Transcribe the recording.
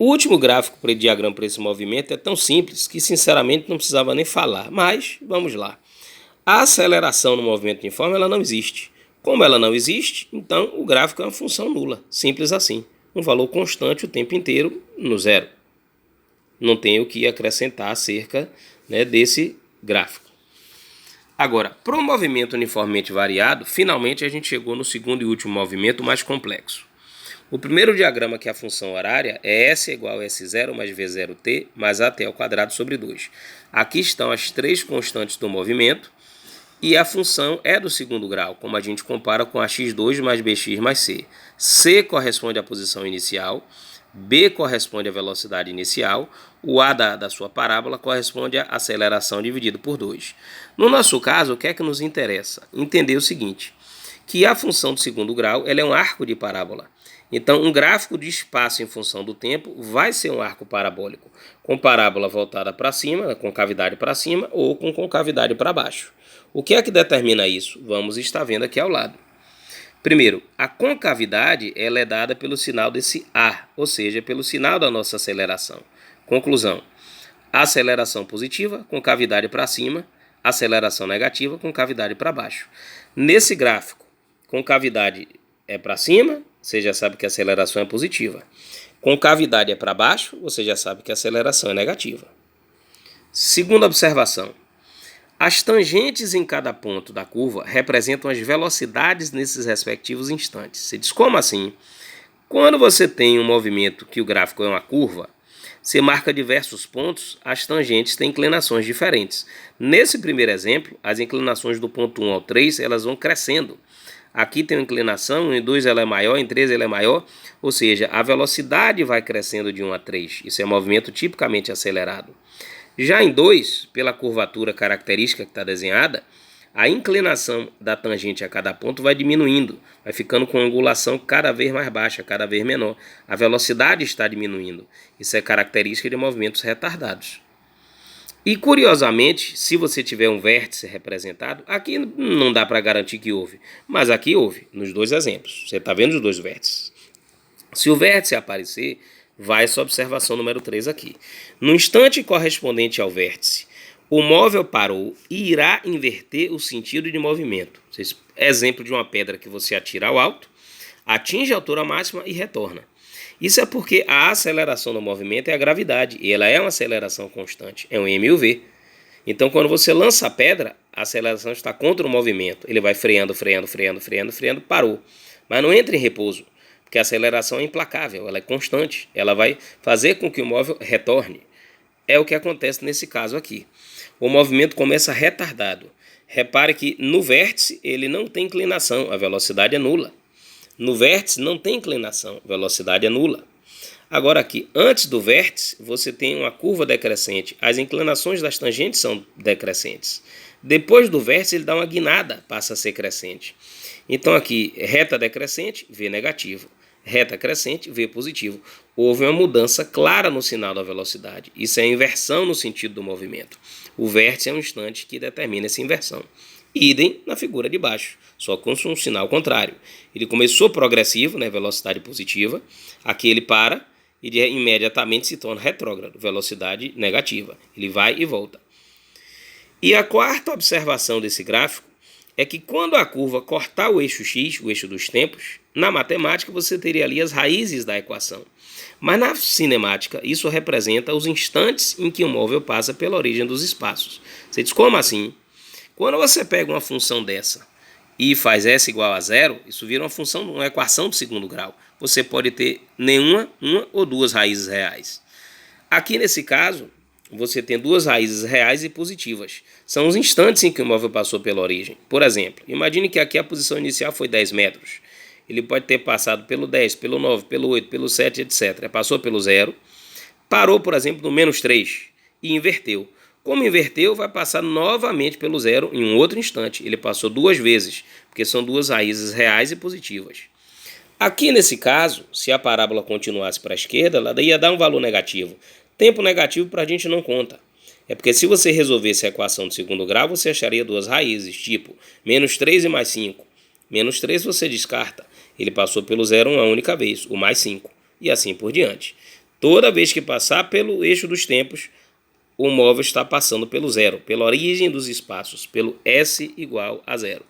O último gráfico para o diagrama para esse movimento é tão simples que, sinceramente, não precisava nem falar. Mas, vamos lá. A aceleração no movimento uniforme ela não existe. Como ela não existe, então o gráfico é uma função nula. Simples assim. Um valor constante o tempo inteiro no zero. Não tem o que acrescentar acerca, desse gráfico. Agora, para o movimento uniformemente variado, finalmente a gente chegou no segundo e último movimento mais complexo. O primeiro diagrama, que é a função horária, é S igual a S0 mais V0t mais AT ao quadrado sobre 2. Aqui estão as três constantes do movimento e a função é do segundo grau, como a gente compara com a x2 mais bx mais c. C corresponde à posição inicial, B corresponde à velocidade inicial, o A da sua parábola corresponde à aceleração dividido por 2. No nosso caso, o que é que nos interessa? Entender o seguinte, que a função do segundo grau ela é um arco de parábola. Então, um gráfico de espaço em função do tempo vai ser um arco parabólico, com parábola voltada para cima, concavidade para cima ou com concavidade para baixo. O que é que determina isso? Vamos estar vendo aqui ao lado. Primeiro, a concavidade ela é dada pelo sinal desse A, ou seja, pelo sinal da nossa aceleração. Conclusão, aceleração positiva, concavidade para cima, aceleração negativa, concavidade para baixo. Nesse gráfico, concavidade é para cima, você já sabe que a aceleração é positiva. Concavidade é para baixo, você já sabe que a aceleração é negativa. Segunda observação. As tangentes em cada ponto da curva representam as velocidades nesses respectivos instantes. Você diz, como assim? Quando você tem um movimento que o gráfico é uma curva, você marca diversos pontos, as tangentes têm inclinações diferentes. Nesse primeiro exemplo, as inclinações do ponto 1 ao 3 elas vão crescendo. Aqui tem uma inclinação, em 2 ela é maior, em 3 ela é maior, ou seja, a velocidade vai crescendo de 1 a 3. Isso é movimento tipicamente acelerado. Já em 2, pela curvatura característica que está desenhada, a inclinação da tangente a cada ponto vai diminuindo, vai ficando com angulação cada vez mais baixa, cada vez menor. A velocidade está diminuindo. Isso é característica de movimentos retardados. E curiosamente, se você tiver um vértice representado, aqui não dá para garantir que houve, mas aqui houve, nos dois exemplos. Você está vendo os dois vértices. Se o vértice aparecer, vai essa observação número 3 aqui. No instante correspondente ao vértice, o móvel parou e irá inverter o sentido de movimento. Exemplo de uma pedra que você atira ao alto, atinge a altura máxima e retorna. Isso é porque a aceleração do movimento é a gravidade, e ela é uma aceleração constante, é um MUV. Então, quando você lança a pedra, a aceleração está contra o movimento. Ele vai freando, parou. Mas não entra em repouso, porque a aceleração é implacável, ela é constante, ela vai fazer com que o móvel retorne. É o que acontece nesse caso aqui. O movimento começa retardado. Repare que no vértice ele não tem inclinação, a velocidade é nula. No vértice não tem inclinação, velocidade é nula. Agora aqui, antes do vértice, você tem uma curva decrescente. As inclinações das tangentes são decrescentes. Depois do vértice, ele dá uma guinada, passa a ser crescente. Então aqui, reta decrescente, V negativo. Reta crescente, V positivo. Houve uma mudança clara no sinal da velocidade. Isso é inversão no sentido do movimento. O vértice é um instante que determina essa inversão. Idem na figura de baixo, só com um sinal contrário. Ele começou progressivo, velocidade positiva, aqui ele para e imediatamente se torna retrógrado, velocidade negativa. Ele vai e volta. E a quarta observação desse gráfico é que quando a curva cortar o eixo X, o eixo dos tempos, na matemática você teria ali as raízes da equação. Mas na cinemática isso representa os instantes em que o móvel passa pela origem dos espaços. Você diz, como assim? Quando você pega uma função dessa e faz S igual a zero, isso vira uma equação de segundo grau. Você pode ter nenhuma, uma ou duas raízes reais. Aqui nesse caso, você tem duas raízes reais e positivas. São os instantes em que o móvel passou pela origem. Por exemplo, imagine que aqui a posição inicial foi 10 metros. Ele pode ter passado pelo 10, pelo 9, pelo 8, pelo 7, etc. Passou pelo 0, parou, por exemplo, no menos 3 e inverteu. Como inverteu, vai passar novamente pelo 0 em um outro instante. Ele passou duas vezes, porque são duas raízes reais e positivas. Aqui nesse caso, se a parábola continuasse para a esquerda, ela ia dar um valor negativo. Tempo negativo para a gente não conta. É porque se você resolvesse a equação de segundo grau, você acharia duas raízes, tipo menos 3 e mais 5. Menos 3 você descarta. Ele passou pelo 0 uma única vez, o mais 5. E assim por diante. Toda vez que passar pelo eixo dos tempos, o móvel está passando pelo zero, pela origem dos espaços, pelo S igual a zero.